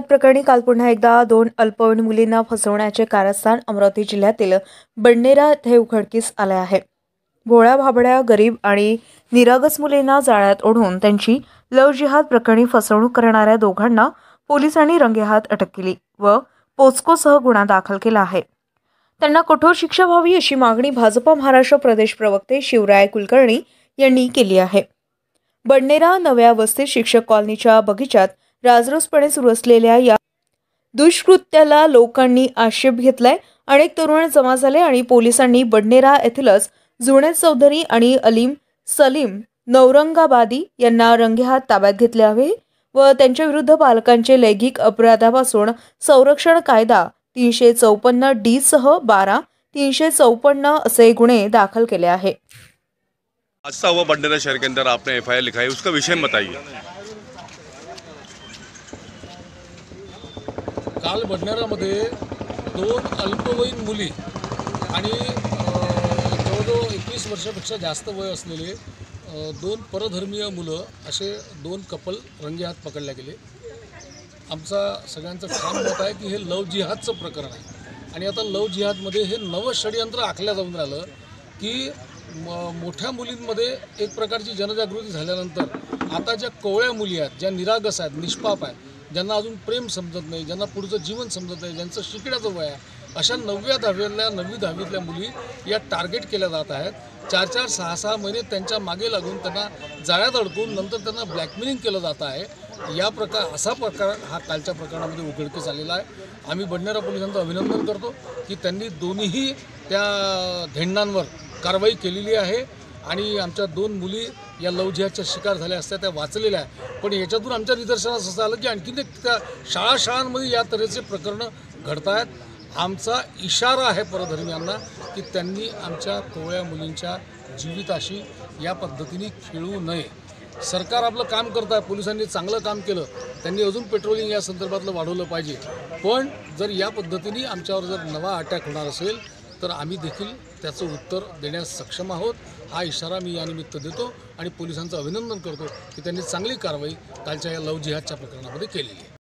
जिहाद प्रकरणी काल पुन्हा एकदा दोन अल्पवयीन मुलींना फसवण्याचे कारस्थान अमरावती जिल्ह्यातील बडनेरा येथे उघडकीस आले आहे। भोळ्या भाबड्या गरीब आणि निरागस मुलींना जाळ्यात ओढून त्यांची लव्ह जिहाद प्रकरणी फसवणूक करणाऱ्या दोघांना पोलिसांनी रंगेहात अटक केली व पोस्कोसह गुन्हा दाखल केला आहे। त्यांना कठोर शिक्षा व्हावी अशी मागणी भाजपा महाराष्ट्र प्रदेश प्रवक्ते शिवराय कुलकर्णी यांनी केली आहे। बडनेरा नव्या वस्तीत शिक्षक कॉलनीच्या बगीचात राजरोसपणे सुरू असलेल्या या दुष्कृत्याला लोकांनी आक्षेप घेतलाय। अनेक तरुण जमा झाले आणि पोलिसांनी बडनेरा येथीलच जुनेद चौधरी आणि अलीम सलीम नौरंगाबादी यांना रंगेहात ताब्यात घेतले आहे व त्यांच्या विरुद्ध बालकांचे लैंगिक अपराधापासून संरक्षण कायदा 354D सह 12 354 असे गुन्हे दाखल केले आहे। आज हुआ बडनेरा शहर के अंदर आपने FIR लिखा है, उसका विषय बताइए। काल बडनेरामध्ये दोन अल्पवयीन मुली आणि जवळजवळ 21 वर्षापेक्षा जास्त वय असलेले दोन परधर्मीय मुलं असे दोन कपल रंगेहात पकडले गेले। आमचा सगळ्यांचं ठाम मत आहे की हे लव्ह जिहादचं प्रकरण आहे आणि आता लव्ह जिहादमध्ये हे नवं षडयंत्र आखल्या जाऊन राहिलं की मोठ्या मुलींमध्ये एक प्रकारची जनजागृती झाल्यानंतर आता ज्या कोवळ्या मुली आहेत, ज्या निरागस आहेत, निष्पाप आहेत, ज्यांना अजून प्रेम समजत नाही, ज्यांना पुढचं जीवन समजत नाही, ज्यांचं शिकण्याचं वय आहे, अशा 9वी 10वीतल्या मुली या टार्गेट केल्या जात आहेत। 4-4, 6-6 महिने त्यांच्या मागे लागून त्यांना जाळ्यात अडकून नंतर त्यांना ब्लॅकमेलिंग केलं जात आहे। असा प्रकार हा कालच्या प्रकरणामध्ये उघडकीस आलेला आहे। आम्ही बडनेरा पोलिसांचं अभिनंदन करतो की त्यांनी दोन्ही त्या धेंडांवर कारवाई केलेली आहे आणि आमच्या दोन मुली या लव्ह जिहादच्या शिकार झाल्या असत्या त्या वाचलेल्या आहे। पण याच्यातून आमच्या निदर्शनास असं आलं की आणखीन एक त्या शाळांमध्ये या तऱ्हेचे प्रकरणं घडत आहेत। आमचा इशारा आहे परधर्मीयांना की त्यांनी आमच्या कोवळ्या मुलींच्या जीविताशी या पद्धतीने खेळू नये। सरकार आपलं काम करत आहे, पोलिसांनी चांगलं काम केलं, त्यांनी अजून पेट्रोलिंग या संदर्भातलं वाढवलं पाहिजे। पण जर या पद्धतीने आमच्यावर जर नवा अटॅक होणार असेल तर आम्ही देखील त्याचं उत्तर देण्यास सक्षम आहोत। हा इशारा मी यानिमित्त देतो आणि पोलिसांचं अभिनंदन करतो की त्यांनी चांगली कारवाई कालच्या या लव्ह जिहादच्या प्रकरणामध्ये केलेली आहे।